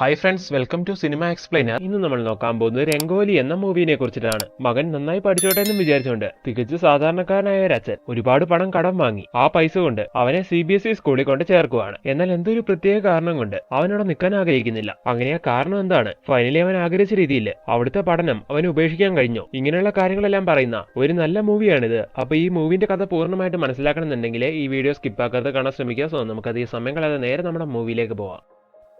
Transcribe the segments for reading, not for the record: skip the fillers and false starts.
Hi friends, welcome to Cinema Explainer. ഇന്ന് നമ്മൾ നോക്കാൻ പോകുന്നത് രംഗോലി എന്ന മൂവിനെ കുറിച്ചിട്ടാണ്. മകൻ നന്നായി പഠിച്ചോട്ടെ എന്ന് വിചാരിച്ചുകൊണ്ട് തികച്ചു സാധാരണക്കാരനായ ഒരു അച്ഛൻ ഒരുപാട് പണം കടം വാങ്ങി ആ പൈസ കൊണ്ട് അവനെ CBSE സ്കൂളിൽ കൊണ്ട് ചേർക്കുവാണ്. എന്നാൽ എന്തൊരു പ്രത്യേക കാരണം കൊണ്ട് അവനോട് നിൽക്കാൻ ആഗ്രഹിക്കുന്നില്ല. അങ്ങനെ ആ കാരണം എന്താണ്? ഫൈനലി അവൻ ആഗ്രഹിച്ച രീതിയിൽ അവിടുത്തെ പഠനം അവന് ഉപേക്ഷിക്കാൻ കഴിഞ്ഞു. ഇങ്ങനെയുള്ള കാര്യങ്ങളെല്ലാം പറയുന്ന ഒരു നല്ല മൂവിയാണിത്. അപ്പൊ ഈ മൂവിന്റെ കഥ പൂർണ്ണമായിട്ട് മനസ്സിലാക്കണമെന്നുണ്ടെങ്കിൽ ഈ വീഡിയോ സ്കിപ്പാക്കാതെ കാണാൻ ശ്രമിക്കുക. സോ നമുക്കത് ഈ സമയം കളയാതെ നേരെ നമ്മുടെ മൂവിയിലേക്ക് പോവാം.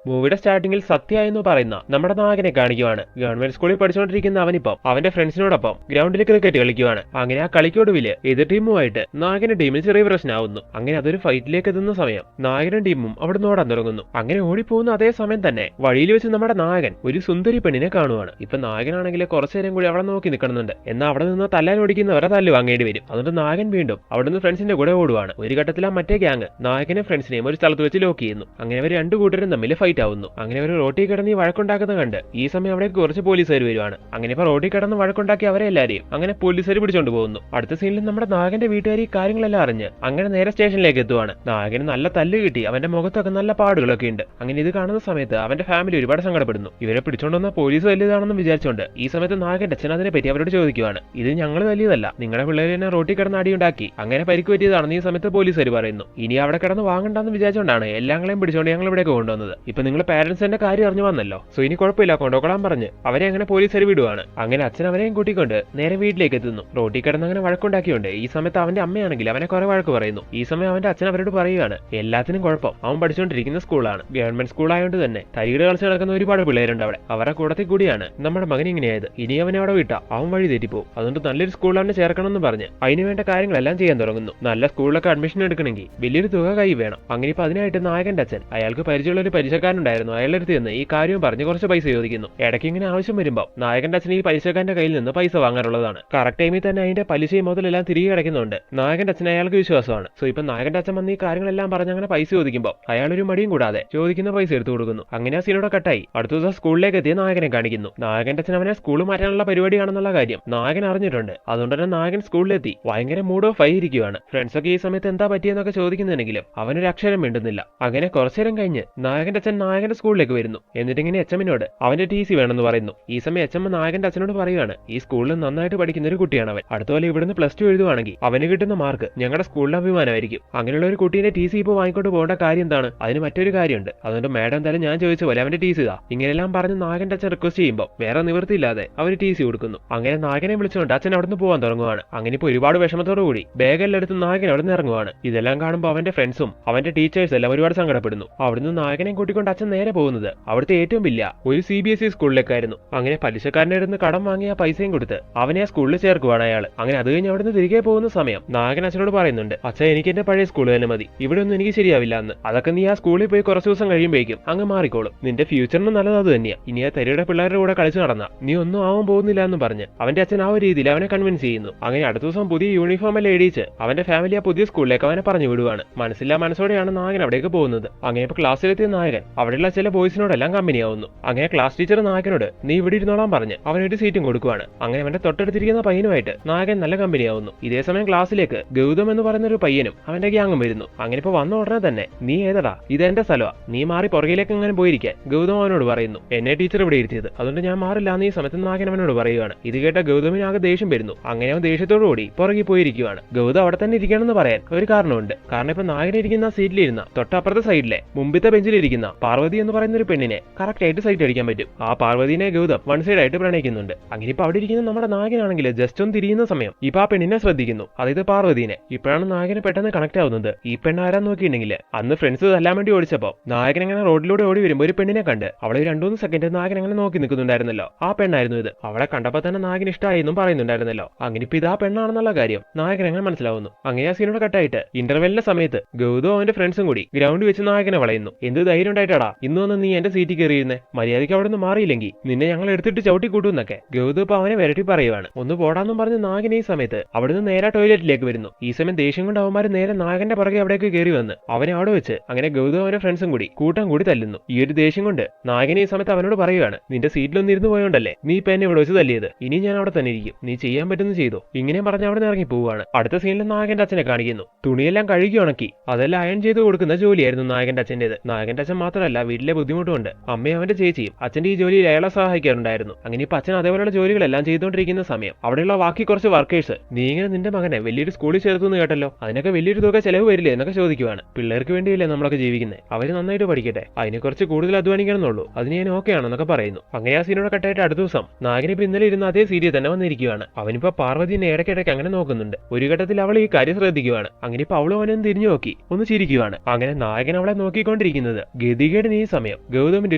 മൂവിയുടെ സ്റ്റാർട്ടിങ്ങിൽ സത്യ എന്ന് പറയുന്ന നമ്മുടെ നായകനെ കാണിക്കുവാണ്. ഗവൺമെന്റ് സ്കൂളിൽ പഠിച്ചുകൊണ്ടിരിക്കുന്ന അവനിപ്പം അവന്റെ ഫ്രണ്ട്സിനോടൊപ്പം ഗ്രൗണ്ടിൽ ക്രിക്കറ്റ് കളിക്കുവാണ്. അങ്ങനെ ആ കളിക്കൊടുവില് എതിർ ടീമുമായിട്ട് നായകന്റെ ടീമിൽ ചെറിയ പ്രശ്നമാവുന്നു. അങ്ങനെ അതൊരു ഫൈറ്റിലേക്ക് എത്തുന്ന സമയം നായകനും ടീമും അവിടെ ഓടാൻ തുടങ്ങുന്നു. അങ്ങനെ ഓടിപ്പോകുന്ന അതേ സമയം തന്നെ വഴിയിൽ വെച്ച് നമ്മുടെ നായകൻ ഒരു സുന്ദരി പെണ്ണിനെ കാണുവാണ്. ഇപ്പൊ നായകനാണെങ്കിൽ കുറച്ചു നേരം കൂടി അവളെ നോക്കി നിൽക്കുന്നുണ്ട്. എന്നാൽ അവിടെ നിന്ന് തല്ലാൻ ഓടിക്കുന്നവരെ തല്ല് വാങ്ങേണ്ടി വരും. അതുകൊണ്ട് നായകൻ വീണ്ടും അവിടുന്ന് ഫ്രണ്ട്സിന്റെ കൂടെ ഓടുവാണ്. ഒരു ഘട്ടത്തിൽ ആ മറ്റേ ഗ്യാങ് നായകനെ ഫ്രണ്ട്സിനെയും ഒരു സ്ഥലത്ത് വെച്ച് ലോക്ക് ചെയ്യുന്നു. അങ്ങനെ അവർ രണ്ടു കൂട്ടരും തമ്മിൽ ആവുന്നു. അങ്ങനെ അവർ റോട്ടിൽ കിടന്ന് വഴക്കുണ്ടാക്കുന്ന കണ്ട് ഈ സമയം അവിടെ കുറച്ച് പോലീസുകാർ വരുവാണ്. അങ്ങനെ ഇപ്പൊ റോട്ടിൽ കിടന്ന് വഴക്കുണ്ടാക്കി അവരെ എല്ലാരെയും അങ്ങനെ പോലീസുകാർ പിടിച്ചോണ്ട് പോകുന്നു. അടുത്ത സീനിൽ നമ്മുടെ നായകന്റെ വീട്ടുകാർ ഈ കാര്യങ്ങളെല്ലാം അറിഞ്ഞ് അങ്ങനെ നേരെ സ്റ്റേഷനിലേക്ക് എത്തുവാണ്. നായകന് നല്ല തല്ല് കിട്ടി, അവന്റെ മുഖത്തൊക്കെ നല്ല പാടുകളൊക്കെ ഉണ്ട്. അങ്ങനെ ഇത് കാണുന്ന സമയത്ത് അവന്റെ ഫാമിലി ഒരുപാട് സങ്കടപ്പെടുന്നു. ഇവരെ പിടിച്ചോണ്ടുവന്ന പോലീസ് വലിയതാണെന്ന് വിചാരിച്ചുകൊണ്ട് ഈ സമയത്ത് നായകന്റെ അച്ഛൻ അതിനെ പറ്റി അവരോട് ചോദിക്കുവാണ്. ഇത് ഞങ്ങൾ വലിയതല്ല, നിങ്ങളുടെ പിള്ളേർ തന്നെ റോട്ടിൽ കിടന്ന് അടിയുണ്ടാക്കി അങ്ങനെ പരിക്ക് പറ്റിയതാണെന്ന് ഈ സമയത്ത് പോലീസുകാർ പറയുന്നു. ഇനി അവിടെ കിടന്ന് വാങ്ങണ്ടെന്ന് വിചാരിച്ചുകൊണ്ടാണ് എല്ലാങ്ങളെയും പിടിച്ചോണ്ട് ഞങ്ങൾ ഇവിടേക്ക് കൊണ്ടുവന്നത്. ഇപ്പൊ നിങ്ങൾ പാരന്റ്സിന്റെ കാര്യം അറിഞ്ഞു വന്നല്ലോ, സോ ഇനി കുഴപ്പമില്ല കൊണ്ടുപോകാൻ പറഞ്ഞ് അവരെ അങ്ങനെ പോലീസുകാർ വിടുവാണ്. അങ്ങനെ അച്ഛൻ അവരെയും കൂട്ടിക്കൊണ്ട് നേരെ വീട്ടിലേക്ക് എത്തുന്നു. റോട്ടിൽ കിടന്ന് അങ്ങനെ വഴക്കുണ്ടാക്കിയുണ്ട്. ഈ സമയത്ത് അവന്റെ അമ്മയാണെങ്കിൽ അവനെ കുറെ വഴക്ക് പറയുന്നു. ഈ സമയം അവന്റെ അച്ഛൻ അവരോട് പറയുകയാണ്, എല്ലാത്തിനും കുഴപ്പം അവൻ പഠിച്ചുകൊണ്ടിരിക്കുന്ന സ്കൂളാണ്. ഗവൺമെന്റ് സ്കൂൾ ആയതുകൊണ്ട് തന്നെ തരികിട കളിച്ച് നടക്കുന്ന ഒരുപാട് പിള്ളേരുണ്ട് അവിടെ. അവരുടെ കൂടത്തിൽ കൂടിയാണ് നമ്മുടെ മകൻ ഇങ്ങനെയായത്. ഇനി അവനെ അവിടെ വിട്ടാ അവൻ വഴി തെറ്റിപ്പോവും. അതുകൊണ്ട് നല്ലൊരു സ്കൂളിലാണ് ചേർക്കണം എന്ന് പറഞ്ഞ് അതിന് വേണ്ട കാര്യങ്ങളെല്ലാം ചെയ്യാൻ തുടങ്ങുന്നു. നല്ല സ്കൂളിലൊക്കെ അഡ്മിഷൻ എടുക്കണമെങ്കിൽ വലിയൊരു തുക കൈ വേണം. അങ്ങനെ ഇപ്പൊ അതിനായിട്ട് നായകന്റെ അച്ഛൻ അയാൾക്ക് പരിചയമുള്ള ഒരു പരിചയക്കാരുണ്ടായിരുന്നു, അയാളെടുത്ത് നിന്ന് ഈ കാര്യവും പറഞ്ഞ് കുറച്ച് പൈസ ചോദിക്കുന്നു. ഇടയ്ക്ക് ഇങ്ങനെ ആവശ്യം വരുമ്പോൾ നായകന്റെ അച്ഛൻ ഈ പലിശക്കാരന്റെ കയ്യിൽ നിന്ന് പൈസ വാങ്ങാറുള്ളതാണ്. കറക്റ്റ് ടൈമിൽ തന്നെ അതിന്റെ പലിശയും മുതലെല്ലാം തിരികെ അടയ്ക്കുന്നുണ്ട്. നായകന്റെ അച്ഛൻ അയാൾക്ക് വിശ്വാസമാണ്. സോ ഇപ്പൊ നായകന്റെ അച്ഛൻ വന്ന് ഈ കാര്യങ്ങളെല്ലാം പറഞ്ഞ് അങ്ങനെ പൈസ ചോദിക്കുമ്പോൾ അയാൾ ഒരു മടിയും കൂടാതെ ചോദിക്കുന്ന പൈസ എടുത്തു കൊടുക്കുന്നു. അങ്ങനെ ആ സീനോടെ കട്ടായി അടുത്ത ദിവസം സ്കൂളിലേക്ക് എത്തിയ നായകനെ കാണിക്കുന്നു. നായകന്റെ അച്ഛൻ അവനെ സ്കൂൾ മാറ്റാനുള്ള പരിപാടിയാണെന്നുള്ള കാര്യം നായകൻ അറിഞ്ഞിട്ടുണ്ട്. അതുകൊണ്ട് തന്നെ നായകൻ സ്കൂളിലെത്തി ഭയങ്കര മൂഡ് ഓഫ് ആയി ഇരിക്കുകയാണ്. ഫ്രണ്ട്സൊക്കെ ഈ സമയത്ത് എന്താ പറ്റിയെന്നൊക്കെ ചോദിക്കുന്നുണ്ടെങ്കിലും അവനൊരു അക്ഷരം മിണ്ടുന്നില്ല. അങ്ങനെ കുറച്ചു നേരം കഴിഞ്ഞ് നായകന്റെ അച്ഛൻ നായകന്റെ സ്കൂളിലേക്ക് വരുന്നു. എന്നിട്ട് ഇങ്ങനെ എച്ചമ്മിനോട് അവന്റെ TC വേണമെന്ന് പറയുന്നു. ഈ സമയം എച്ചമ്മ നായകന്റെ അച്ഛനോട് പറയുകയാണ്, ഈ സ്കൂളിൽ നന്നായിട്ട് പഠിക്കുന്ന ഒരു കുട്ടിയാണ് അവൻ. അടുത്തപോലെ ഇവിടുന്ന് +2 എഴുതുവാണെങ്കിൽ അവന് കിട്ടുന്ന മാർക്ക് ഞങ്ങളുടെ സ്കൂളിലെ അഭിമാനമായിരിക്കും. അങ്ങനെയുള്ള ഒരു കുട്ടീന്റെ TC ഇപ്പോൾ വാങ്ങിക്കൊണ്ട് പോകേണ്ട കാര്യം എന്താണ്? അതിന് മറ്റൊരു കാര്യമുണ്ട്. അതുകൊണ്ട് മാഡം എന്തായാലും ഞാൻ ചോദിച്ച പോലെ അവന്റെ TC ഇതാ. ഇങ്ങനെയെല്ലാം പറഞ്ഞ് നായകന്റെ അച്ഛൻ റിക്വസ്റ്റ് ചെയ്യുമ്പോൾ വേറെ നിവൃത്തിയില്ലാതെ അവര് TC കൊടുക്കുന്നു. അങ്ങനെ നായകനെ വിളിച്ചുകൊണ്ട് അച്ഛൻ അവിടുന്ന് പോകാൻ തുടങ്ങുവാണ്. അങ്ങനെ ഇപ്പോൾ ഒരുപാട് വിഷമത്തോടു കൂടി ബാഗെല്ലാം എടുത്ത് നായകൻ അവിടെ നിന്ന് ഇറങ്ങുവാണ്. ഇതെല്ലാം കാണുമ്പോൾ അവന്റെ ഫ്രണ്ട്സും അവന്റെ ടീച്ചേഴ്സ് എല്ലാം ഒരുപാട് സങ്കടപ്പെടുന്നു. അവിടുന്ന് നായകനെ കൂട്ടിക്കൊണ്ട് അച്ഛൻ നേരെ പോകുന്നത് അവിടുത്തെ ഏറ്റവും വലിയ ഒരു CBSE സ്കൂളിലേക്കായിരുന്നു. അങ്ങനെ പലിശക്കാരൻ്റെ അടുത്ത് കടം വാങ്ങിയ പൈസയും കൊടുത്ത് അവനെ ആ സ്കൂളിൽ ചേർക്കുവാണ് അയാൾ. അങ്ങനെ അത് കഴിഞ്ഞ് അവിടുന്ന് തിരികെ പോകുന്ന സമയം നായകൻ അച്ഛനോട് പറയുന്നുണ്ട്, അച്ഛൻ എനിക്ക് എന്റെ പഴയ സ്കൂൾ തന്നെ മതി, ഇവിടെ ഒന്നും എനിക്ക് ശരിയാവില്ല എന്ന്. അതൊക്കെ നീ ആ സ്കൂളിൽ പോയി കുറച്ച് ദിവസം കഴിയുമ്പോഴേക്കും അങ്ങ് മാറിക്കോളും. നിന്റെ ഫ്യൂച്ചറിന് നല്ലത് അത് തന്നെയാ. ഇനി ആ തരിയുടെ പിള്ളേരുടെ കൂടെ കളിച്ചു നടന്ന നീ ഒന്നും ആവാൻ പോകുന്നില്ല എന്ന് പറഞ്ഞ് അവന്റെ അച്ഛൻ ആ ഒരു രീതിയിൽ അവനെ കൺവിൻസ് ചെയ്യുന്നു. അങ്ങനെ അടുത്ത ദിവസം പുതിയ യൂണിഫോം എല്ലാം ഇടിച്ച് അവന്റെ ഫാമിലി ആ പുതിയ സ്കൂളിലേക്ക് അവനെ പറഞ്ഞു വിടുവാണ്. മനസ്സില്ലാ മനസ്സോടെയാണ് നായകൻ അവിടേക്ക് പോകുന്നത്. അങ്ങനെ ഇപ്പൊ ക്ലാസ്സിലെത്തിയ നായകൻ അവിടെയുള്ള ചില ബോയ്സിനോടെല്ലാം കമ്പനിയാവുന്നു. അങ്ങനെ ക്ലാസ് ടീച്ചർ നായകനോട് നീ ഇവിടെ ഇരുന്നോളാൻ പറഞ്ഞ് അവനൊരു സീറ്റും കൊടുക്കുവാണ്. അങ്ങനെ അവന്റെ തൊട്ടടുത്തിരിക്കുന്ന പയ്യനുമായിട്ട് നായകൻ നല്ല കമ്പനിയാവുന്നു. ഇതേ സമയം ക്ലാസ്സിലേക്ക് ഗൗതം എന്ന് പറയുന്ന ഒരു പയ്യനും അവന്റെ ഗ്യാങ്ങും വരുന്നു. അങ്ങനെ ഇപ്പൊ വന്ന ഉടനെ തന്നെ നീ ഏതടാ, ഇത് എന്റെ സ്ഥലമാ, നീ മാറി പുറകിലേക്ക് അങ്ങനെ പോയിരിക്കാൻ ഗൗതം അവനോട് പറയുന്നു. എന്നെ ടീച്ചർ ഇവിടെ ഇരുത്തിയത്, അതുകൊണ്ട് ഞാൻ മാറില്ല എന്ന് ഈ സമയത്ത് നായകൻ അവനോട് പറയുകയാണ്. ഇത് കേട്ട ഗൗതമിന് ആകെ ദേഷ്യം വരുന്നു. അങ്ങനെ അവൻ ദേഷ്യത്തോടുകൂടി പുറകെ പോയിരിക്കുകയാണ്. ഗൗതം അവിടെ തന്നെ ഇരിക്കണമെന്ന് പറയാൻ ഒരു കാരണമുണ്ട്. കാരണം ഇപ്പൊ നായകൻ ഇരിക്കുന്ന സീറ്റിലിരുന്ന തൊട്ടപ്പുറത്തെ സൈഡിലെ മുമ്പത്തെ ബെഞ്ചിലിരിക്കുന്ന പാർവതി എന്ന് പറയുന്ന ഒരു പെണ്ണിനെ കറക്റ്റ് ആയിട്ട് സൈറ്റ് അടിക്കാൻ പറ്റും. ആ പാർവതിനെ ഗൗതം വൺ സൈഡ് ആയിട്ട് പ്രണയിക്കുന്നുണ്ട്. അങ്ങനെ ഇപ്പൊ അവിടെ ഇരിക്കുന്ന നമ്മുടെ നായകനാണെങ്കിൽ ജസ്റ്റ് ഒന്ന് തിരിയുന്ന സമയം ഇപ്പൊ ആ പെണ്ണിനെ ശ്രദ്ധിക്കുന്നു, അതായത് പാർവതിനെ. ഇപ്പോഴാണ് നായകന് പെട്ടെന്ന് കണക്ട് ആവുന്നത്. ഈ പെണ്ണ് ആരാന്ന് നോക്കിയിട്ടുണ്ടെങ്കിൽ അന്ന് ഫ്രണ്ട്സ് തല്ലാൻ വേണ്ടി ഓടിച്ചപ്പോ നായകൻ അങ്ങനെ റോഡിലൂടെ ഓടി വരുമ്പോൾ ഒരു പെണ്ണിനെ കണ്ട് അവളെ 2-3 സെക്കൻഡ് നായകൻ അങ്ങനെ നോക്കി നിൽക്കുന്നുണ്ടായിരുന്നല്ലോ. ആ പെണ്ണായിരുന്നു ഇത്. അവളെ കണ്ടപ്പോ തന്നെ നായകൻ ഇഷ്ടമായെന്നും പറയുന്നുണ്ടായിരുന്നല്ലോ. അങ്ങനെ ഇപ്പൊ ഇതാ പെണ്ണാണെന്നുള്ള കാര്യം നായകൻ അങ്ങനെ മനസ്സിലാവുന്നു. അങ്ങനെ ആ സീനോട് കട്ടായിട്ട് ഇന്റർവെല്ലിന്റെ സമയത്ത് ഗൗതവും അവന്റെ ഫ്രണ്ട്സും കൂടി ഗ്രൗണ്ടിൽ വെച്ച് നായകനെ വളയുന്നു. എന്ത് ധൈര്യം ഉണ്ടായിട്ടാടാ ഇന്ന് വന്ന് നീ എന്റെ സീറ്റിൽ കയറിയിരുന്നേ, മര്യാദയ്ക്ക് അവിടെ നിന്ന് മാറിയില്ലെങ്കിൽ നിന്നെ ഞങ്ങൾ എടുത്തിട്ട് ചവിട്ടി കൂട്ടുന്നൊക്കെ ഗൗതം ഇപ്പൊ അവനെ വരട്ടി പറയുവാണ്. ഒന്ന് പോടാന്നും പറഞ്ഞ് നായകൻ ഈ സമയത്ത് അവിടുന്ന് നേരെ ടോയ്ലറ്റിലേക്ക് വരുന്നു. ഈ സമയം ദേഷ്യം കൊണ്ട് അവന്മാര് നേരെ നായകന്റെ പുറകെ അവിടേക്ക് കയറി വന്ന് അവനെ അവിടെ വെച്ച് അങ്ങനെ ഗൗതം അവന്റെ ഫ്രണ്ട്സും കൂടി കൂട്ടം കൂടി തല്ലുന്നു. ഈ ഒരു ദേഷ്യം കൊണ്ട് നായകൻ ഈ സമയത്ത് അവനോട് പറയുകയാണ്, നിന്റെ സീറ്റിലൊന്നും ഇരുന്ന് പോയോണ്ടല്ലേ നീ ഇപ്പൊ എന്നെ ഇവിടെ വെച്ച് തല്ലിയത്, ഇനി ഞാൻ അവിടെ തന്നെ ഇരിക്കും, നീ ചെയ്യാൻ പറ്റുന്ന ചെയ്തോ. ഇങ്ങനെ പറഞ്ഞ് അവിടെ ഇറങ്ങി പോവുകയാണ്. അടുത്ത സീനിൽ നായകന്റെ അച്ഛനെ കാണിക്കുന്നു. തുണിയെല്ലാം കഴുകി ഉണക്കി അതെല്ലാം അയൺ ചെയ്ത് കൊടുക്കുന്ന ജോലിയായിരുന്നു നായകന്റെ അച്ഛൻ്റെത്. നായകന്റെ അച്ഛൻ മാത്രമല്ല മാത്രമല്ല വീട്ടിലെ ബുദ്ധിമുട്ടുമുണ്ട്. അമ്മയും അവന്റെ ചേച്ചിയും അച്ഛന്റെ ഈ ജോലിയിൽ അയാളെ സഹായിക്കാറുണ്ടായിരുന്നു. അങ്ങനെ ഇപ്പൊ അച്ഛൻ അതേപോലെയുള്ള ജോലികളെല്ലാം ചെയ്തുകൊണ്ടിരിക്കുന്ന സമയം അവിടെയുള്ള ബാക്കി കുറച്ച് വർക്കേഴ്സ് നീ ഇങ്ങനെ നിന്റെ മകനെ വലിയൊരു സ്കൂളിൽ ചേർത്തുനിന്ന് കേട്ടല്ലോ, അതിനൊക്കെ വലിയൊരു തുക ചെലവ് വരില്ലേ എന്നൊക്കെ ചോദിക്കുവാണ്. പിള്ളേർക്ക് വേണ്ടിയല്ലേ നമ്മളൊക്കെ ജീവിക്കുന്നത്, അവര് നന്നായിട്ട് പഠിക്കട്ടെ, അതിനെ കുറച്ച് കൂടുതൽ അധ്വാനിക്കണമെന്നുള്ളൂ, അതിന് ഞാൻ ഓക്കെ ആണെന്നൊക്കെ പറയുന്നു. അങ്ങനെ ആ സീനോടെ കട്ടായിട്ട് അടുത്ത ദിവസം നായകൻ ഇപ്പൊ ഇന്നലെ ഇരുന്ന അതേ സീരിയൽ തന്നെ വന്നിരിക്കുകയാണ്. അവനിപ്പോ പാർവതിനെ ഇടയ്ക്കിടയ്ക്ക് അങ്ങനെ നോക്കുന്നുണ്ട്. ഒരു ഘട്ടത്തിൽ അവൾ ഈ കാര്യം ശ്രദ്ധിക്കുവാണ്. അങ്ങനെ ഇപ്പൊ അവളും അവനും തിരിഞ്ഞു നോക്കി ഒന്ന് ചിരിക്കുവാണ്. അങ്ങനെ നായകൻ അവളെ നോക്കിക്കൊണ്ടിരിക്കുന്നത് ഗതികേടിന് ഈ സമയം ഗൗതമിന്റെ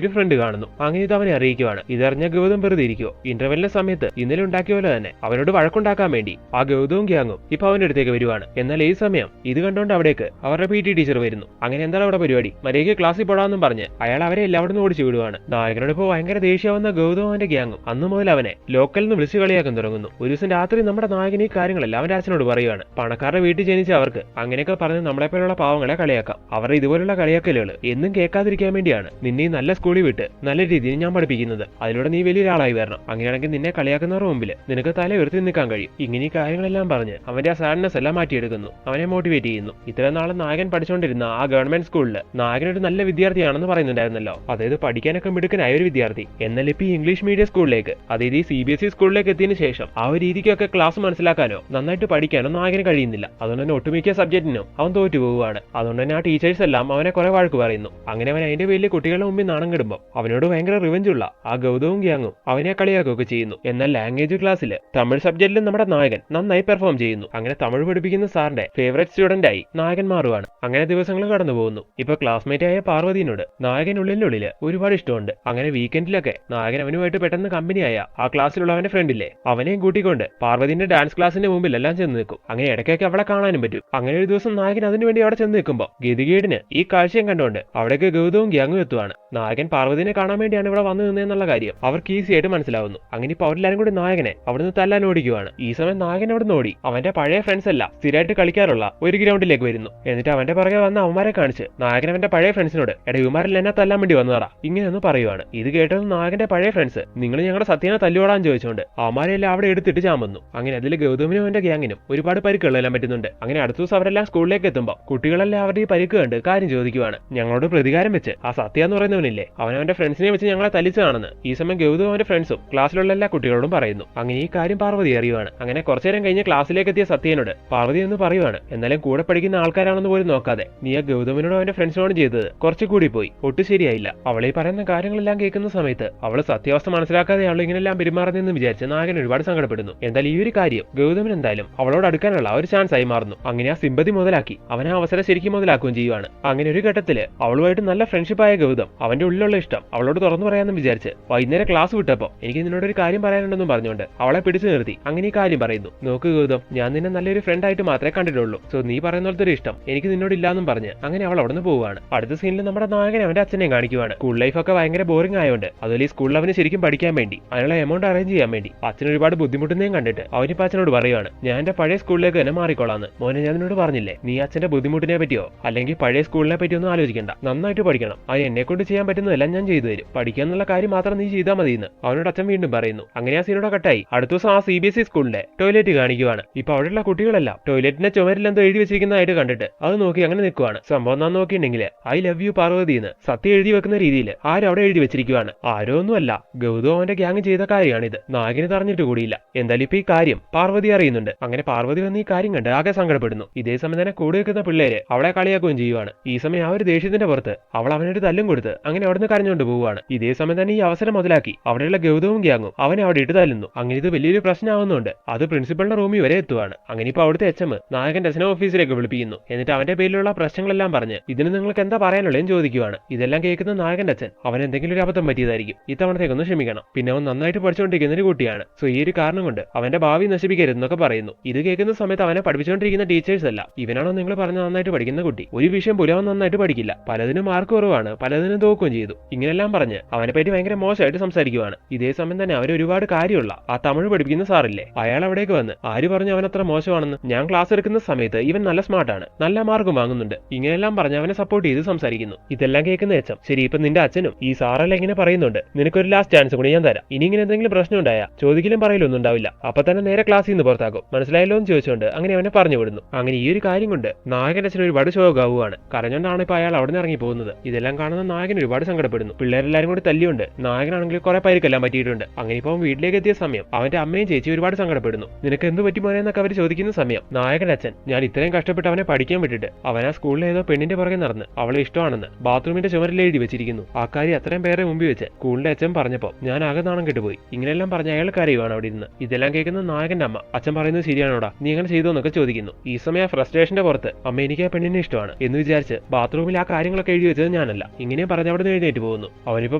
ഒരു ഫ്രണ്ട് കാണുന്നു. അങ്ങനെ ഇത് അവനെ അറിയിക്കുവാണ്. ഇതറിഞ്ഞ ഗൗതം വെറുതെ ഇരിക്കുവോ. ഇന്റർവെല്ലിന്റെ സമയത്ത് ഇന്നലെ ഉണ്ടാക്കിയ പോലെ തന്നെ അവനോട് വഴക്കുണ്ടാക്കാൻ വേണ്ടി ആ ഗൗതവും ഗ്യാങ്ങും ഇപ്പൊ അവന്റെ അടുത്തേക്ക് വരുവാണ്. എന്നാൽ ഈ സമയം ഇത് കണ്ടുകൊണ്ട് അവിടേക്ക് അവരുടെ PT ടീച്ചർ വരുന്നു. അങ്ങനെ എന്താണ് അവിടെ പരിപാടി, മര്യാദയ്ക്ക് ക്ലാസ്സിൽ പോടാന്നും പറഞ്ഞ് അയാൾ അവരെ എല്ലാവരും ഓടിച്ചു വിടുവാണ്. നായകനോട് ഇപ്പോൾ ഭയങ്കര ദേഷ്യമാവുന്ന ഗൗതവും അവന്റെ ഗ്യാങ്ങും അന്ന് മുതൽ അവനെ ലോക്കലിൽ നിന്ന് വിളിച്ചു കളിയാക്കാൻ തുടങ്ങുന്നു. ഒരു ദിവസം രാത്രി നമ്മുടെ നായകൻ ഈ കാര്യങ്ങളെല്ലാം അവന്റെ അച്ഛനോട് പറയുവാണ്. പണക്കാരുടെ വീട്ടിൽ ജനിച്ച അവർക്ക് അങ്ങനെയൊക്കെ പറഞ്ഞ് നമ്മളെപ്പോലുള്ള പാവങ്ങളെ കളിയാക്കാം. അവരുടെ ഇതുപോലുള്ള കളിയാക്കലുകൾ എന്നും കേൾക്കാതിരിക്കാൻ വേണ്ടിയാണ് നിന്നെ നല്ല സ്കൂളിൽ വിട്ട് നല്ല രീതിയിൽ ഞാൻ പഠിപ്പിക്കുന്നത്. അതിലൂടെ നീ വലിയൊരാളായി വരണം. അങ്ങനെയാണെങ്കിൽ നിന്നെ കളിയാക്കുന്നവരുടെ മുമ്പിൽ നിനക്ക് തല ഉയർത്തി നിൽക്കാൻ കഴിയും. ഇങ്ങനെ ഈ കാര്യങ്ങളെല്ലാം പറഞ്ഞ് അവന്റെ ആ സാഡ്നെസ് എല്ലാം മാറ്റിയെടുക്കുന്നു. അവനെ മോട്ടിവേറ്റ് ചെയ്യുന്നു. ഇത്ര നാളെ നായകൻ പഠിച്ചുകൊണ്ടിരുന്ന ആ ഗവൺമെന്റ് സ്കൂളിൽ നായകനൊരു നല്ല വിദ്യാർത്ഥിയാണെന്ന് പറയുന്നുണ്ടായിരുന്നല്ലോ, അതായത് പഠിക്കാനൊക്കെ മിടുക്കനായ ഒരു വിദ്യാർത്ഥി. എന്നാൽ ഇപ്പൊ ഈ ഇംഗ്ലീഷ് മീഡിയം സ്കൂളിലേക്ക്, അതായത് ഈ CBSE സ്കൂളിലേക്ക് എത്തിയതിനു ശേഷം ആ ഒരു രീതിക്കൊക്കെ ക്ലാസ് മനസ്സിലാക്കാനോ നന്നായിട്ട് പഠിക്കാനോ നായകന് കഴിയുന്നില്ല. അതുകൊണ്ട് തന്നെ ഒട്ടുമിക്ക സബ്ജക്റ്റിനും അവൻ തോറ്റു പോവുകയാണ്. അതുകൊണ്ട് തന്നെ ആ ടീച്ചേഴ്സ് എല്ലാം അവനെ കുറെ വഴക്ക് പറയുന്നു. അങ്ങനെ അവൻ അതിന്റെ പേരിൽ കുട്ടികളുടെ മുമ്പിൽ നാണം കെടുമ്പോൾ അവനോട് ഭയങ്കര റിവഞ്ചുള്ള ആ ഗൗതവും ഗ്യാങ്ങും അവനെ കളിയാക്കുകയൊക്കെ ചെയ്യുന്നു. എന്നാൽ ലാംഗ്വേജ് ക്ലാസ്സിൽ തമിഴ് സബ്ജക്റ്റിൽ നമ്മുടെ നായകൻ നന്നായി പെർഫോം ചെയ്യുന്നു. അങ്ങനെ തമിഴ് പഠിപ്പിക്കുന്ന സാറിന്റെ ഫേവറേറ്റ് സ്റ്റുഡന്റ് ആയി നായകൻ മാറുവാണ്. അങ്ങനെ ദിവസങ്ങൾ കടന്നു പോകുന്നു. ഇപ്പൊ ക്ലാസ്മേറ്റ് ആയ പാർവതിനോട് നായകൻ ഉള്ളിനുള്ളിൽ ഒരുപാട് ഇഷ്ടമുണ്ട്. അങ്ങനെ വീക്കെൻഡിലൊക്കെ നായകൻ അവനുമായിട്ട് പെട്ടെന്ന് കമ്പനിയായ ആ ക്ലാസ്സിലുള്ള അവന്റെ ഫ്രണ്ടില്ലേ അവനെയും കൂട്ടിക്കൊണ്ട് പാർവതിന്റെ ഡാൻസ് ക്ലാസിന്റെ മുമ്പിൽ എല്ലാം ചെന്ന് നിൽക്കും. അങ്ങനെ ഇടയ്ക്കൊക്കെ അവളെ കാണാനും പറ്റും. അങ്ങനെ ഒരു ദിവസം നായകൻ അതിനുവേണ്ടി അവിടെ ചെന്ന് നിൽക്കുമ്പോൾ ഗതികേടിന് ഈ കാഴ്ചയും കണ്ടുകൊണ്ട് അവിടേക്ക് ഗൗതവും ഗ്യാങ്ങും എത്തുവാണ്. നായകൻ പാർവതിനെ കാണാൻ വേണ്ടിയാണ് ഇവിടെ വന്നു നിന്നതെന്നുള്ള കാര്യം അവർക്ക് ഈസി ആയിട്ട് മനസ്സിലാവുന്നു. അങ്ങനെ ഇപ്പൊ അവരെല്ലാരും കൂടി നായകനെ അവിടുന്ന് തല്ലാൻ ഓടിക്കുവാണ്. ഈ സമയം നായകൻ അവിടെ നിന്ന് ഓടി അവന്റെ പഴയ ഫ്രണ്ട്സ് എല്ലാം സ്ഥിരമായിട്ട് കളിക്കാറുള്ള ഒരു ഗ്രൗണ്ടിലേക്ക് വരുന്നു. എന്നിട്ട് അവന്റെ പുറകെ വന്ന അവന്മാരെ കാണിച്ച് നായകൻ അവന്റെ പഴയ ഫ്രണ്ട്സിനോട് എടാ ഇവന്മാരിൽ എന്നെ തല്ലാൻ വേണ്ടി വന്നതാ ഇങ്ങനെയൊന്ന് പറയുവാണ്. ഇത് കേട്ടത് നായകന്റെ പഴയ ഫ്രണ്ട്സ് നിങ്ങൾ ഞങ്ങളുടെ സത്യനെ തല്ലുകൊള്ളാൻ ചോദിച്ചുകൊണ്ട് അവന്മാരെല്ലാം അവിടെ എടുത്തിട്ട് ചാമ്പുന്നു. അങ്ങനെ അതിൽ ഗൗതമിനും അവന്റെ ഗ്യാങ്ങിനും ഒരുപാട് പരിക്കുകളെല്ലാം പറ്റുന്നുണ്ട്. അങ്ങനെ അടുത്ത ദിവസം അവരെല്ലാം സ്കൂളിലേക്ക് എത്തുമ്പോൾ കുട്ടികളെല്ലാം അവരുടെ ഈ പരിക്ക് കണ്ട് കാര്യം ചോദിക്കുവാണ്. ഞങ്ങളോട് പ്രതികാരം വെച്ച് ആ സത്യ എന്ന് പറയുന്നവനില്ലേ അവനവന്റെ ഫ്രണ്ട്സിനെ വെച്ച് ഞങ്ങളെ തല്ലിച്ചതാണെന്ന് ഈ സമയം ഗൗതം അവന്റെ ഫ്രണ്ട്സും ക്ലാസ്സിലുള്ള എല്ലാ കുട്ടികളോടും പറയുന്നു. അങ്ങനെ ഈ കാര്യം പാർവതി അറിയുവാണ്. അങ്ങനെ കുറച്ചേരം കഴിഞ്ഞ് ക്ലാസ്സിലേക്ക് എത്തിയ സത്യനോട് പാർവതി എന്ന് പറയുവാണ്. എന്നാലും കൂടെ പഠിക്കുന്ന ആൾക്കാരാണെന്ന് പോലും നോക്കാതെ നീ ആ ഗൗതമിനോടും അവന്റെ ഫ്രണ്ട്സിനോടും ചെയ്തത് കുറച്ചുകൂടി പോയി, ഒട്ടും ശരിയായില്ല. അവളെ പറയുന്ന കാര്യങ്ങളെല്ലാം കേൾക്കുന്ന സമയത്ത് അവള് സത്യാവസ്ഥ മനസ്സിലാക്കാതെയാണല്ലോ ഇങ്ങനെല്ലാം പെരുമാറുന്നതെന്ന് വിചാരിച്ച് നായകൻ ഒരുപാട് സങ്കടപ്പെടുന്നു. എന്നാൽ ഈ ഒരു കാര്യം ഗൗതമൻ എന്തായാലും അവളോട് അടുക്കാനുള്ള ഒരു ചാൻസ് ആയി മാറുന്നു. അങ്ങനെ ആ സിമ്പതി മുതലാക്കി അവൻ ആ അവസരം ശരിക്കും മുതലാക്കുകയും ചെയ്യുവാണ്. അങ്ങനെ ഒരു ഘട്ടത്തില് അവളുമായിട്ട് നല്ല ഫ്രണ്ട്ഷിപ്പായ ഗൗതം അവന്റെ ഉള്ളിലുള്ള ഇഷ്ടം അവളോട് തുറന്നു പറയാമെന്ന് വിചാരിച്ച് വൈകുന്നേരം ക്ലാസ് വിട്ടപ്പോ എനിക്ക് നിന്നോട് ഒരു കാര്യം പറയാനുണ്ടെന്നും പറഞ്ഞുകൊണ്ട് അവളെ പിടിച്ചു നിർത്തി അങ്ങനെ ഈ കാര്യം പറയുന്നു. നോക്ക് ഗൗതം, ഞാൻ നിന്നെ നല്ലൊരു ഫ്രണ്ട് ആയിട്ട് മാത്രമേ കണ്ടിട്ടുള്ളൂ. സോ നീ പറയുന്ന പോലത്തെ ഒരു ഇഷ്ടം എനിക്ക് നിന്നോട് ഇല്ലാന്നും പറഞ്ഞ് അങ്ങനെ അവൾ അവിടെ നിന്ന് പോവുകയാണ്. അടുത്ത സീനിൽ നമ്മുടെ നായകൻ അവന്റെ അച്ഛനെയും കാണിക്കുവാണ്. സ്കൂൾ ലൈഫ് ഒക്കെ ഭയങ്കര ബോറിംഗ് ആയതുകൊണ്ട് അതുപോലെ ഈ സ്കൂളിൽ അവന് ശരിക്കും പഠിക്കാൻ വേണ്ടി അതിനുള്ള എമൗണ്ട് അറേഞ്ച് ചെയ്യാൻ വേണ്ടി അച്ഛൻ ഒരുപാട് ബുദ്ധിമുട്ടുന്നതും കണ്ടിട്ട് അവനിപ്പോ അച്ഛനോട് പറയുവാണ് ഞാൻ എന്റെ പഴയ സ്കൂളിലേക്ക് തന്നെ മാറിക്കോളാന്ന്. മോനെ ഞാൻ നിന്നോട് പറഞ്ഞില്ലേ നീ അച്ഛന്റെ ബുദ്ധിമുട്ടിനെ പറ്റിയോ അല്ലെങ്കിൽ പഴയ സ്കൂളിനെ പറ്റിയോ ഒന്നും ആലോചിക്കണ്ട, നന്നായിട്ട് പഠിക്കണം, അത് എന്നെ കൊണ്ട് ചെയ്യാൻ പറ്റുന്നതെല്ലാം ഞാൻ ചെയ്തു തരും, പഠിക്കാന്നുള്ള കാര്യം മാത്രം നീ ചെയ്താൽ മതി എന്ന് അവനോട് അച്ഛൻ വീണ്ടും പറയുന്നു. അങ്ങനെ ആ സീനോടെ കട്ടായി അടുത്ത ദിവസം ആ CBSE സ്കൂളിന്റെ ടോയ്ലറ്റ് കാണിക്കുവാണ്. ഇപ്പൊ അവിടെയുള്ള കുട്ടികളെല്ലാം ടോയ്ലറ്റിന്റെ ചുമരിൽ എന്തോ എഴുതി വെച്ചിരിക്കുന്നതായിട്ട് കണ്ടിട്ട് അത് നോക്കി അങ്ങനെ നിൽക്കുവാണ്. സംഭവം എന്താ നോക്കിയിട്ടുണ്ടെങ്കിൽ ഐ ലവ് യു പാർവതി എന്ന് സത്യം എഴുതി വെക്കുന്ന രീതിയിൽ ആരും അവിടെ എഴുതി വെച്ചിരിക്കുവാണ്. ആരോ ഒന്നുമല്ല ഗൗതം അവന്റെ ഗ്യാങ് ചെയ്ത കാര്യമാണിത്. നായകന് പറഞ്ഞിട്ട് കൂടിയില്ല. എന്തായാലും ഇപ്പൊ ഈ കാര്യം പാർവതി അറിയുന്നുണ്ട്. അങ്ങനെ പാർവതി വന്ന് ഈ കാര്യം കണ്ട് ആകെ സങ്കടപ്പെടുന്നു. ഇതേ സമയം തന്നെ കൂടെ വെക്കുന്ന പിള്ളേര് അവളെ കളിയാക്കുകയും ചെയ്യുവാണ്. ഈ സമയം ആ ഒരു ദേഷ്യത്തിന്റെ പുറത്ത് അവൾ അവനൊരു തല്ലും കൊടുത്ത് അങ്ങനെ അവിടുന്ന് കരഞ്ഞുകൊണ്ട് പോവുകയാണ്. ഇതേ സമയം തന്നെ ഈ അവസരം മുതലാക്കി അവിടെയുള്ള ഗൗതവും ഗ്യാങ്ങും അവനെ അവിടെ ഇട്ട് തല്ലുന്നു. അങ്ങനെ ഇത് വലിയൊരു പ്രശ്നമാവുന്നുണ്ട്. അത് പ്രിൻസിപ്പളിന്റെ റൂമിൽ വരെ എത്തുവാണ്. അങ്ങനെ ഇപ്പൊ അവിടുത്തെ HM നായകന്റെ അച്ഛനെ ഓഫീസിലേക്ക് വിളിപ്പിക്കുന്നു. എന്നിട്ട് അവന്റെ പേരിലുള്ള പ്രശ്നങ്ങളെല്ലാം പറഞ്ഞ് ഇതിന് നിങ്ങൾക്ക് എന്താ പറയാനുള്ളതെന്ന് ചോദിക്കുവാണ്. ഇതെല്ലാം കേൾക്കുന്ന നായകന്റെ അച്ഛൻ അവൻ എന്തെങ്കിലും ഒരു അബദ്ധം പറ്റിയതായിരിക്കും, ഇത്തവണത്തേക്കൊന്ന് ക്ഷമിക്കണം, പിന്നെ അവൻ നന്നായിട്ട് പഠിച്ചുകൊണ്ടിരിക്കുന്ന ഒരു കുട്ടിയാണ്, സോ ഈ ഒരു കാരണം കൊണ്ട് അവന്റെ ഭാവി നശിപ്പിക്കരുതെന്നൊക്കെ പറയുന്നു. ഇത് കേൾക്കുന്ന സമയത്ത് അവനെ പഠിപ്പിച്ചുകൊണ്ടിരിക്കുന്ന ടീച്ചേഴ്സ് അല്ല ഇവനാണോ നിങ്ങൾ പറഞ്ഞ നന്നായിട്ട് പഠിക്കുന്ന കുട്ടി, ഒരു വിഷയം പോലും അവൻ നന്നായിട്ട് പഠിക്കില്ല, പലതിനും മാർക്ക് കുറവാണ്, പലതിനും തോക്കുകയും ചെയ്തു, ഇങ്ങനെല്ലാം പറഞ്ഞ് അവനെ പറ്റി ഭയങ്കര മോശമായിട്ട് സംസാരിക്കുവാണ്. ഇതേ സമയം തന്നെ അവർ ഒരുപാട് കാര്യമുള്ള ആ തമിഴ് പഠിപ്പിക്കുന്ന സാറില്ലേ അയാൾ അവിടേക്ക് വന്ന് ആര് പറഞ്ഞു അവൻ അത്ര മോശമാണെന്ന്, ഞാൻ ക്ലാസ് എടുക്കുന്ന സമയത്ത് ഇവൻ നല്ല സ്മാർട്ടാണ്, നല്ല മാർക്കും വാങ്ങുന്നുണ്ട്, ഇങ്ങനെല്ലാം പറഞ്ഞ് അവനെ സപ്പോർട്ട് ചെയ്ത് സംസാരിക്കുന്നു. ഇതെല്ലാം കേൾക്കുന്ന HM ശരി ഇപ്പൊ നിന്റെ അച്ഛനും ഈ സാറെല്ലാം ഇങ്ങനെ പറയുന്നുണ്ട്, നിനക്കൊരു ലാസ്റ്റ് ചാൻസ് കൂടി ഞാൻ തരാം, ഇനി ഇങ്ങനെ എന്തെങ്കിലും പ്രശ്നം ഉണ്ടായാൽ ചോദിക്കലും പറയലൊന്നും ഉണ്ടാവില്ല, അപ്പൊ തന്നെ നേരെ ക്ലാസ്സിൽ നിന്ന് പുറത്താക്കും, മനസ്സിലായല്ലോ എന്ന് ചോദിച്ചുകൊണ്ട് അങ്ങനെ അവനെ പറഞ്ഞു വിടുന്നു. അങ്ങനെ ഈ ഒരു കാര്യം കൊണ്ട് നായകന്റെ അച്ഛൻ ഒരുപാട് ശോകാവുകയാണ്. കരഞ്ഞോണ്ടാണ് ഇപ്പൊ അയാൾ അവിടെ നിന്ന് ഇറങ്ങി പോകുന്നത്. ഇത് ഇതെല്ലാം കാണുന്ന നായകൻ ഒരുപാട് സങ്കടപ്പെടുന്നു. പിള്ളേരെല്ലാരും കൂടി തല്ലിയുണ്ട്. നായകനാണെങ്കിൽ കുറെ പരിക്കെല്ലാം പറ്റിയിട്ടുണ്ട്. അങ്ങനെ ഇപ്പം വീട്ടിലേക്ക് എത്തിയ സമയം അവന്റെ അമ്മയും ചേച്ചി ഒരുപാട് സങ്കടപ്പെടുന്നു. നിനക്ക് എന്ത് പറ്റി മോനെ എന്നൊക്കെ അവർ ചോദിക്കുന്ന സമയം നായകൻ അച്ഛൻ, ഞാൻ ഇത്രയും കഷ്ടപ്പെട്ട് അവനെ പഠിക്കാൻ വിട്ടിട്ട് അവൻ ആ സ്കൂളിൽ ഏതോ പെണ്ണിന്റെ പുറകെ നടന്ന് അവളെ ഇഷ്ടമാണെന്ന് ബാത്റൂമിന്റെ ചുമരിൽ എഴുതി വെച്ചിരിക്കുന്നു. ആ കാര്യം അത്രയും പേരെ മുമ്പിൽ വെച്ച് സ്കൂളിന്റെ അച്ഛൻ പറഞ്ഞപ്പോ ഞാൻ ആകെ നാണം കെട്ടുപോയി. ഇങ്ങനെയെല്ലാം പറഞ്ഞ അയാൾ കരയുവാണ് അവിടെ ഇരുന്ന്. ഇതെല്ലാം കേൾക്കുന്ന നായകന്റെ അമ്മ, അച്ഛൻ പറയുന്നത് ശരിയാണോടാ, നീ അങ്ങനെ ചെയ്തോ എന്നൊക്കെ ചോദിക്കുന്നു. ഈ സമയം ഫ്രസ്ട്രേഷന്റെ പുറത്ത് അമ്മ, എനിക്ക് ആ പെണ്ണിനെ ഇഷ്ടമാണ് എന്ന് വിചാരിച്ച് ബാത്റൂമിൽ ആ കാര്യങ്ങളൊക്കെ എഴുതി വെച്ചത് ഞാനല്ല, ഇങ്ങനെ പറഞ്ഞ് അവിടെ നിന്ന് എഴുന്നേറ്റ് പോകുന്നു. അവനിപ്പോ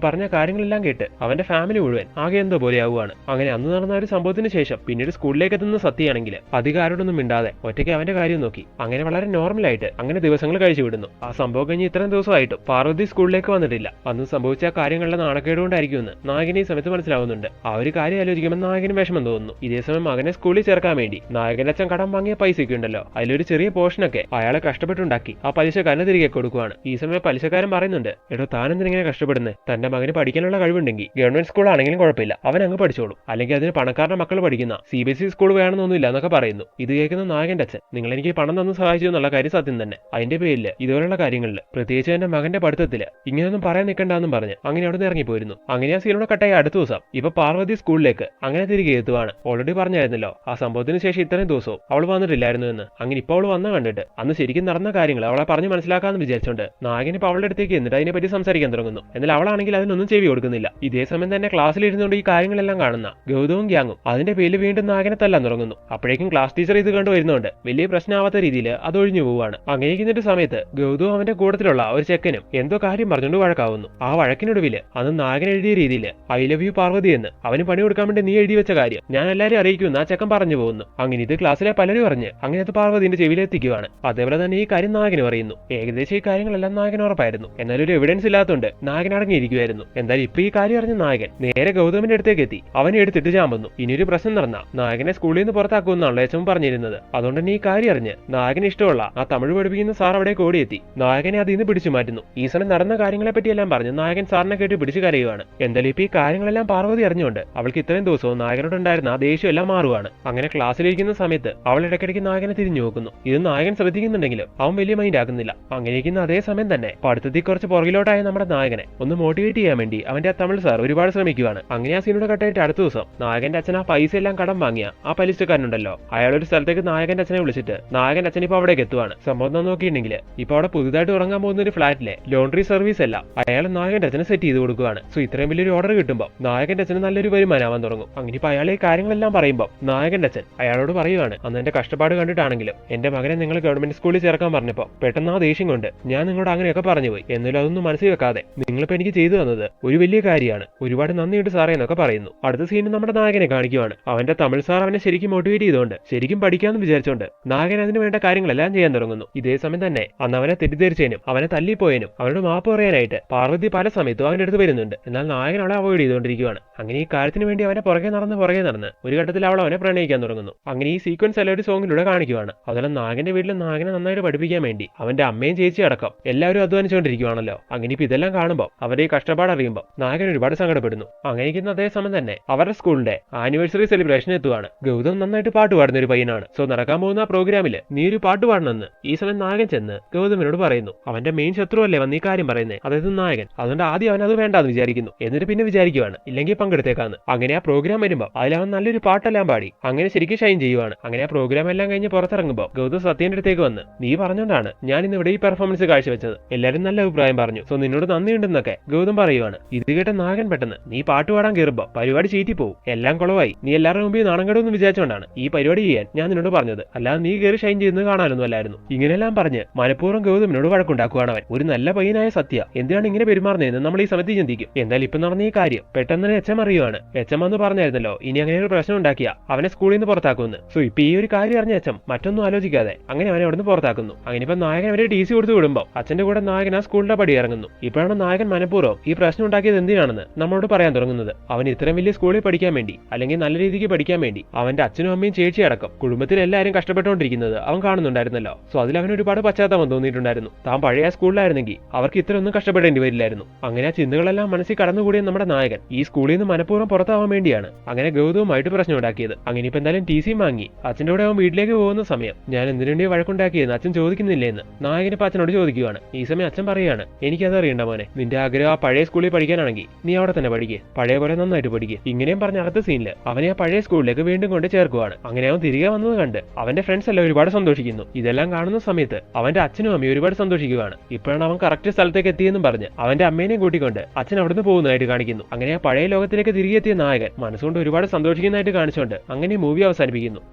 പറഞ്ഞ കാര്യങ്ങളെല്ലാം കേട്ട് അവന്റെ ഫാമിലി മുഴുവൻ ആകെ എന്തോ പോലെ ആവുകയാണ്. അങ്ങനെ അന്ന് നടന്ന ഒരു സംഭവത്തിന് ശേഷം പിന്നീട് സ്കൂളിലേക്ക് എത്തുന്ന സത്യയാണെങ്കിൽ അധികം ആരോടൊന്നും മിണ്ടാതെ ഒറ്റയ്ക്ക് അവന്റെ കാര്യം നോക്കി അങ്ങനെ വളരെ നോർമലായിട്ട് അങ്ങനെ ദിവസങ്ങൾ കഴിച്ചു വിടുന്നു. ആ സംഭവം കഴിഞ്ഞ് ഇത്രയും ദിവസമായിട്ടും പാർവതി സ്കൂളിലേക്ക് വന്നിട്ടില്ല. അന്ന് സംഭവിച്ച ആ കാര്യങ്ങളുടെ നാണക്കേടുകൊണ്ടായിരിക്കുമെന്ന് നായകനെ ഈ സമയത്ത് മനസ്സിലാവുന്നുണ്ട്. ആ ഒരു കാര്യം ആലോചിക്കുമ്പോൾ നായകന് വിഷമം തോന്നുന്നു. ഇതേസമയം മകനെ സ്കൂളിൽ ചേർക്കാൻ വേണ്ടി നായകന്റെ അച്ഛൻ കടം വാങ്ങിയ പൈസയൊക്കെ ഉണ്ടല്ലോ, അതിലൊരു ചെറിയ പോർഷനൊക്കെ അയാളെ കഷ്ടപ്പെട്ടുണ്ടാക്കി ആ പലിശക്കാരന് തിരികെ കൊടുക്കുവാണ്. ഈ സമയം പലിശക്കാരൻ പറയുന്നുണ്ട്, എടോ താൻ എന്തിനെ കഷ്ടപ്പെടുന്നത്, തന്റെ മകന് പഠിക്കാനുള്ള കഴിവുണ്ടെങ്കിൽ ഗവൺമെന്റ് സ്കൂൾ ആണെങ്കിലും കുഴപ്പമില്ല, അവൻ അങ്ങ് പഠിച്ചോളും, അല്ലെങ്കിൽ അതിന് പണക്കാരുടെ മക്കൾ പഠിക്കുന്ന CBSE സ്കൂൾ വേണമെന്നൊന്നുമില്ല എന്നൊക്കെ പറയുന്നു. ഇത് കേൾക്കുന്ന നായകന്റെ അച്ഛൻ, നിങ്ങൾ എനിക്ക് പണം തന്നു സഹായിച്ചു എന്നുള്ള കാര്യം സത്യം തന്നെ, അതിന്റെ പേരിൽ ഇതുപോലുള്ള കാര്യങ്ങളിൽ പ്രത്യേകിച്ച് എന്റെ മകന്റെ പഠിത്തത്തില് ഇങ്ങനെയൊന്നും പറയാൻ നിൽക്കണ്ടെന്നും പറഞ്ഞ് അങ്ങനെ അവിടെ നിന്ന് ഇറങ്ങിപ്പോയിരുന്നു. അങ്ങനെ ആ സീനോടെ കട്ടായ അടുത്ത ദിവസം ഇപ്പൊ പാർവതി സ്കൂളിലേക്ക് അങ്ങനെ തിരികെ എത്തുവാണ്. ഓൾറെഡി പറഞ്ഞായിരുന്നല്ലോ ആ സംഭവത്തിന് ശേഷം ഇത്രയും ദിവസവും അവൾ വന്നിട്ടില്ലായിരുന്നു എന്ന്. അങ്ങനെ ഇപ്പോൾ അവൾ വന്ന കണ്ടിട്ട് അന്ന് ശരിക്കും നടന്ന കാര്യങ്ങൾ അവളെ പറഞ്ഞ് മനസ്സിലാക്കാന്ന് വിചാരിച്ചോണ്ട് നായകൻ ഇപ്പൊ അവളുടെ അടുത്തേക്ക് എന്നിട്ട് അതിനെപ്പറ്റി സംസാരിക്കാൻ തുടങ്ങുന്നു. എന്നാൽ അവളാണെങ്കിൽ അതിനൊന്നും ചെവി കൊടുക്കുന്നില്ല. ഇതേ സമയം തന്നെ ക്ലാസ്സിൽ ഇരുന്നുകൊണ്ട് ഈ കാര്യങ്ങളെല്ലാം കാണുന്ന ഗൗതവും ഗ്യാങ്ങും അതിന്റെ പേരിൽ വീണ്ടും നായകനെ തല്ലാൻ തുടങ്ങുന്നു. അപ്പോഴേക്കും ക്ലാസ് ടീച്ചർ ഇത് കണ്ടു വരുന്നുണ്ട് വലിയ പ്രശ്നമാവാത്ത രീതിയിൽ അത് ഒഴിഞ്ഞു പോവുകയാണ്. അങ്ങനെ ഇരിക്കുന്ന സമയത്ത് ഗൗതവും അവന്റെ കൂട്ടത്തിലുള്ള ഒരു ചെക്കനും എന്തോ കാര്യം പറഞ്ഞുകൊണ്ട് വഴക്കാവുന്നു. ആ വഴക്കിനൊടുവിൽ അന്ന് നായകൻ എഴുതിയ രീതിയിൽ ഐ ലവ് യു പാർവതി എന്ന് അവന് പണി കൊടുക്കാൻ വേണ്ടി നീ എഴുതി വെച്ച കാര്യം ഞാൻ എല്ലാവരും അറിയിക്കുമെന്ന് ആ ചെക്കൻ പറഞ്ഞു പോകുന്നു. അങ്ങനെ ഇത് ക്ലാസ്സിലെ പലരും പറഞ്ഞ് അങ്ങനെ അത് പാർവതിന്റെ ചെവിയിലെത്തിക്കുകയാണ്. അതേപോലെ തന്നെ ഈ കാര്യം നായകന് പറയുന്നു. ഏകദേശം ഈ കാര്യങ്ങളെല്ലാം നായകൻ ഉറപ്പായിരുന്നു. എന്നാൽ ഒരു എവിഡൻസ് ഇല്ലാത്തതുകൊണ്ട് നായകൻ അടങ്ങിയിരിക്കുമായിരുന്നു. എന്തായാലും ഇപ്പൊ ഈ കാര്യം അറിഞ്ഞ നായകൻ നേരെ ഗൗതമിന്റെ അടുത്തേക്ക് എത്തി അവനെ എടുത്തിട്ട് ചാമ്പുന്നു. ഇനിയൊരു പ്രശ്നം നടന്ന നായകനെ സ്കൂളിൽ നിന്ന് പുറത്താക്കുമെന്നാണല്ലോ എച്ചം പറഞ്ഞിരുന്നത്. അതുകൊണ്ട് തന്നെ ഈ കാര്യം അറിഞ്ഞ് നായകന് ഇഷ്ടമുള്ള ആ തമിഴ് പഠിപ്പിക്കുന്ന സാർ അവിടെ ഓടിയെത്തി നായകനെ അതിൽ നിന്ന് പിടിച്ചു മാറ്റുന്നു. ഈ സമയം നടന്ന കാര്യങ്ങളെ പറ്റിയെല്ലാം പറഞ്ഞ് നായകൻ സാറിനെ കേട്ട് പിടിച്ചു കരയുവാണ്. എന്തായാലും ഇപ്പൊ ഈ കാര്യങ്ങളെല്ലാം പാർവതി അറിഞ്ഞുകൊണ്ട് അവൾക്ക് ഇത്രയും ദിവസവും നായകനോടുണ്ടായിരുന്ന ആ ദേഷ്യം എല്ലാം മാറുവാണ്. അങ്ങനെ ക്ലാസ്സിലിരിക്കുന്ന സമയത്ത് അവൾ ഇടയ്ക്കിടയ്ക്ക് നായകനെ തിരിഞ്ഞു നോക്കുന്നു. ഇത് നായകൻ ശ്രദ്ധിക്കുന്നുണ്ടെങ്കിലും അവൻ വലിയ മൈൻഡ് ആക്കുന്നില്ല. അങ്ങനെ ഇരിക്കുന്ന അതേ സമയം തന്നെ പഠിത്തത്തിൽ കുറച്ച് പുറകിലോട്ടായ നമ്മുടെ നായകനെ ഒന്ന് മോട്ടിവേറ്റ് ചെയ്യാൻ വേണ്ടി അവന്റെ ആ തമിഴ് സാർ ഒരുപാട് ശ്രമിക്കുകയാണ്. അങ്ങനെ ആ സീനോട് കട്ടായിട്ട് അടുത്ത ദിവസം നായകന്റെ അച്ഛൻ ആ പൈസ എല്ലാം കടം വാങ്ങിയ ആ പലിശക്കാരനുണ്ടല്ലോ അയാളൊരു സ്ഥലത്തേക്ക് നായകന്റെ അച്ഛനെ വിളിച്ചിട്ട് നായകന്റെ അച്ഛൻ ഇപ്പൊ അവിടേക്ക് എത്തുവാണ്. സംഭവം നോക്കിയിട്ടുണ്ടെങ്കിൽ ഇപ്പൊ അവിടെ പുതുതായിട്ട് ഉറങ്ങാൻ പോകുന്ന ഒരു ഫ്ലാറ്റിലെ ലോണ്ടറി സർവീസ് എല്ലാം അയാൾ നായകന്റെ അച്ഛനെ സെറ്റ് ചെയ്ത് കൊടുക്കുകയാണ്. സോ ഇത്രയും വലിയൊരു ഓർഡർ കിട്ടുമ്പോൾ നായകന്റെ അച്ഛന് നല്ലൊരു വരുമാനമാവാൻ തുടങ്ങും. അങ്ങനെ ഇപ്പൊ അയാൾ ഈ കാര്യങ്ങളെല്ലാം പറയുമ്പോൾ നായകന്റെ അച്ഛൻ അയാളോട് പറയുവാണ്, അന്ന് എന്റെ കഷ്ടപ്പാട് കണ്ടിട്ടാണെങ്കിലും എന്റെ മകനെ നിങ്ങൾ ഗവൺമെന്റ് സ്കൂളിൽ ചേർക്കാൻ പറഞ്ഞപ്പോൾ പെട്ടെന്ന് ആ ദേഷ്യം കൊണ്ട് ഞാൻ നിങ്ങളോട് അങ്ങനെയൊക്കെ പറഞ്ഞു പോയി. എന്നാലും അതൊന്നും മനസ്സിൽ വെക്കാതെ നിങ്ങളിപ്പോ എനിക്ക് ചെയ്തു തന്നത് ഒരു വലിയ കാര്യമാണ്, ഒരുപാട് നന്ദിയുണ്ട് സാറേ എന്നൊക്കെ പറയുന്നു. അടുത്ത സീനിൽ നമ്മുടെ നായകനെ കാണിക്കുവാണ്. അവന്റെ തമിഴ് സാർ അവനെ ശരിക്കും മോട്ടിവേറ്റ് ചെയ്തുകൊണ്ട് ശരിക്കും പഠിക്കാമെന്ന് വിചാരിച്ചുകൊണ്ട് നായകൻ അതിന് വേണ്ട കാര്യങ്ങളെല്ലാം ചെയ്യാൻ തുടങ്ങുന്നു. ഇതേ സമയം തന്നെ അന്ന് അവനെ തെറ്റിദ്ധരിച്ചതിനും അവനെ തല്ലിപ്പോയതിനും അവനോട് മാപ്പ് പറയാനായിട്ട് പാർവതി പല സമയത്തും അവന്റെ അടുത്ത് വരുന്നുണ്ട്. എന്നാൽ നായകൻ അവളെ അവോയ്ഡ് ചെയ്തുകൊണ്ടിരിക്കുകയാണ്. അങ്ങനെ ഈ കാര്യത്തിന് വേണ്ടി അവനെ പുറകെ നടന്ന് ഒരു ഘട്ടത്തിൽ അവൾ അവനെ പ്രണയിക്കാൻ തുടങ്ങുന്നു. അങ്ങനെ ഈ സീക്വൻസ് എല്ലാം ഒരു സോങ്ങിലൂടെ കാണിക്കുവാണ്. അതുപോലെ നായകന്റെ വീട്ടിൽ നായകനെ നന്നായിട്ട് പഠിപ്പിക്കാൻ വേണ്ടി അവന്റെ അമ്മയും ചേച്ചി അടക്കം എല്ലാവരും അധ്വാനിച്ചുകൊണ്ടിരിക്കുകയാണല്ലോ. അങ്ങനെ ഇപ്പൊ ഇതെല്ലാം കാണുമ്പോൾ അവരെ ഈ കഷ്ടപ്പാട് അറിയുമ്പോൾ നായകൻ ഒരുപാട് സങ്കടപ്പെടുന്നു. അങ്ങനെ ഇരിക്കുന്ന അതേ സമയം തന്നെ അവരുടെ സ്കൂളിന്റെ ആനിവേഴ്സറി സെലിബ്രേഷൻ എത്തുവാണ്. ഗൗതം നന്നായിട്ട് പാട്ട് പാടുന്ന ഒരു പയ്യനാണ്. സോ നടക്കാൻ പോകുന്ന ആ പ്രോഗ്രാമിൽ നീ ഒരു പാട്ട് പാടണമെന്ന് ഈ സമയം നായകൻ ചെന്ന് ഗൗതമിനോട് പറയുന്നു. അവന്റെ മെയിൻ ശത്രുവല്ലേ വന്ന് ഈ കാര്യം പറയുന്നത്, അതായത് നായകൻ. അതുകൊണ്ട് ആദ്യം അവൻ അത് വേണ്ടാന്ന് വിചാരിക്കുന്നു. എന്നിട്ട് പിന്നെ വിചാരിക്കുവാണ് ഇല്ലെങ്കിൽ പങ്കെടുത്തേക്കാന്ന്. അങ്ങനെ ആ പ്രോഗ്രാം വരുമ്പോൾ അതിലവൻ നല്ലൊരു പാട്ടെല്ലാം പാടി അങ്ങനെ ശരിക്കും ഷൈൻ ചെയ്യുവാണ്. അങ്ങനെ ആ പ്രോഗ്രാം എല്ലാം കഴിഞ്ഞ് പുറത്തിറങ്ങുമ്പോൾ ഗൗതം സത്യന്റെ അടുത്തേക്ക് വന്ന് നീ പറഞ്ഞുകൊണ്ടാണ് ഞാൻ ഇന്ന് ഇവിടെ ഈ പെർഫോമൻസ് കാഴ്ചവെച്ചത്, എല്ലാവരും നല്ല അഭിപ്രായം പറഞ്ഞു, സോ നിന്നോട് നന്ദിയുണ്ടെന്നൊക്കെ ഗൗതം പറയുവാണ്. ഇത് കേട്ട നായകൻ പെട്ടെന്ന് നീ പാട്ട് പാടാൻ കയറുമ്പോൾ പരിപാടി ചീറ്റി പോകും, എല്ലാം കുളവായി, നീ എല്ലാവരുടെ മുമ്പിൽ നാണം കെടുമെന്ന് വിചാരിച്ചുകൊണ്ടാണ് ഈ പരിപാടി ചെയ്യാൻ ഞാൻ നിന്നോട് പറഞ്ഞത്, അല്ലാതെ നീ കയറി ഷൈൻ ചെയ്യുന്നത് കാണാനൊന്നും അല്ലായിരുന്നു. ഇങ്ങനെയെല്ലാം പറഞ്ഞ് മനഃപൂർവ്വം ഗൗതമിനോട് വഴക്കുണ്ടാക്കുവാണ് അവൻ. ഒരു നല്ല പയ്യനായ സത്യ എന്തിനാണ് ഇങ്ങനെ പെരുമാറുന്നതെന്ന് നമ്മൾ ഈ സമയത്ത് ചിന്തിക്കും. എന്തായാലും ഇപ്പൊ നടന്ന ഈ കാര്യം പെട്ടെന്ന് എച്ചം അറിയുവാണ്. എച്ചം എന്ന് പറഞ്ഞായിരുന്നല്ലോ ഇനി അങ്ങനെ ഒരു പ്രശ്നം ഉണ്ടാക്കിയ അവനെ സ്കൂളിൽ നിന്ന് പുറത്താക്കുമെന്ന്. സോ ഇപ്പൊ ഈ ഒരു കാര്യം അറിഞ്ഞ അച്ഛൻ മറ്റൊന്നും ആലോചിക്കാതെ അങ്ങനെ അവനെ അവിടെ നിന്ന് പുറത്താക്കുന്നു. അങ്ങനെ ഇപ്പൊ നായകൻ അവരെ TC കൊടുത്തു വിടുമ്പോൾ അച്ഛന്റെ കൂടെ നായകൻ ആ സ്കൂളിന്റെ പടി ഇറങ്ങുന്നു. ഇപ്പോഴാണ് നായകൻ മനഃപൂർവ്വം ഈ പ്രശ്നം ഉണ്ടാക്കിയത് എന്തിനാണെന്ന് നമ്മളോട് പറയാൻ തുടങ്ങുന്നത്. അവൻ ഇത്രയും വലിയ സ്കൂളിൽ പഠിക്കാൻ വേണ്ടി അല്ലെങ്കിൽ നല്ല രീതിക്ക് പഠിക്കാൻ വേണ്ടി അവന്റെ അച്ഛനും അമ്മയും ചേച്ചി അടക്കം കുടുംബത്തിൽ എല്ലാവരും കഷ്ടപ്പെട്ടുകൊണ്ടിരിക്കുന്നത് അവൻ കാണുന്നുണ്ടായിരുന്നല്ലോ. സോ അതിൽ അവന് ഒരുപാട് പശ്ചാത്തലം തോന്നിയിട്ടുണ്ടായിരുന്നു. താൻ പഴയ സ്കൂളിലായിരുന്നെങ്കിൽ അവർക്ക് ഇത്രയൊന്നും കഷ്ടപ്പെടേണ്ടി വരില്ലായിരുന്നു. അങ്ങനെ ആ ചിന്തകളെല്ലാം മനസ്സിൽ കടന്നുകൂടിയ നമ്മുടെ നായകൻ ഈ സ്കൂളിൽ നിന്ന് മനഃപൂർവ്വം പുറത്താവാൻ വേണ്ടിയാണ് അങ്ങനെ ഗൗതവുമായിട്ട് പ്രശ്നം ഉണ്ടാക്കിയത്. അങ്ങനെ ഇപ്പൊ എന്തായാലും TC വാങ്ങി അച്ഛൻ്റെ കൂടെ അവൻ വീട്ടിലേക്ക് പോകുന്ന സമയം ഞാൻ എന്തിനുവേണ്ടി വഴക്കുണ്ടാക്കിയെന്ന് അച്ഛൻ ചോദിക്കുന്നില്ലേ എന്ന് നായകൻ ഇപ്പൊ അച്ഛനോട് ചോദിക്കുകയാണ്. ഈ സമയം അച്ഛൻ പറയുക പറയുകയാണ്, എനിക്കതറിയണ്ട മോനെ, നിന്റെ ആഗ്രഹം ആ പഴയ സ്കൂളിൽ പഠിക്കാനാണെങ്കിൽ നീ അവിടെ തന്നെ പഠിക്കുക, പഴയ പോലെ നന്നായിട്ട് പഠിക്കുക. ഇങ്ങനെയും പറഞ്ഞ അടുത്ത സീനിൽ അവനെ ആ പഴയ സ്കൂളിലേക്ക് വീണ്ടും കൊണ്ട് ചേർക്കുവാണ്. അങ്ങനെ അവൻ തിരികെ വന്നത് കണ്ട് അവന്റെ ഫ്രണ്ട്സ് എല്ലാം ഒരുപാട് സന്തോഷിക്കുന്നു. ഇതെല്ലാം കാണുന്ന സമയത്ത് അവന്റെ അച്ഛനും അമ്മയും ഒരുപാട് സന്തോഷിക്കുകയാണ്. ഇപ്പോഴാണ് അവൻ കറക്റ്റ് സ്ഥലത്തേക്ക് എത്തിയെന്നും പറഞ്ഞ് അവന്റെ അമ്മേനെയും കൂട്ടിക്കൊണ്ട് അച്ഛൻ അവിടുന്ന് പോകുന്നതായിട്ട് കാണിക്കുന്നു. അങ്ങനെ ആ പഴയ ലോകത്തിലേക്ക് തിരികെ എത്തിയ നായകൻ മനസ്സുകൊണ്ട് ഒരുപാട് സന്തോഷിക്കുന്നതായിട്ട് കാണിച്ചുകൊണ്ട് അങ്ങനെ മൂവി അവസാനിപ്പിക്കുന്നു.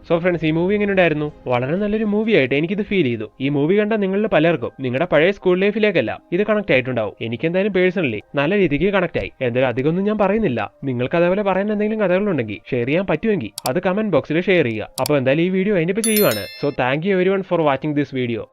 സോ ഫ്രണ്ട്സ്, ഈ മൂവി എങ്ങനെ ഉണ്ടായിരുന്നു? വളരെ നല്ലൊരു മൂവി ആയിട്ട് എനിക്കിത് ഫീൽ ചെയ്തു. ഈ മൂവി കണ്ട നിങ്ങളിൽ പലർക്കും നിങ്ങളുടെ പഴയ സ്കൂൾ ലൈഫിലേക്കല്ല ഇത് കണക്ട് ആയിട്ടുണ്ടാവും. എനിക്കെന്തായാലും പേഴ്സണലി നല്ല രീതിക്ക് കണക്ട് ആയി. എന്തായാലും അധികമൊന്നും ഞാൻ പറയുന്നില്ല. നിങ്ങൾക്ക് അതേപോലെ പറയാൻ എന്തെങ്കിലും കഥകളുണ്ടെങ്കിൽ ഷെയർ ചെയ്യാൻ പറ്റുമെങ്കിൽ അത് കമന്റ് ബോക്സിൽ ഷെയർ ചെയ്യുക. അപ്പോൾ എന്തായാലും ഈ വീഡിയോ അതിനിപ്പോൾ ചെയ്യുവാണ്. So thank you everyone for watching this video.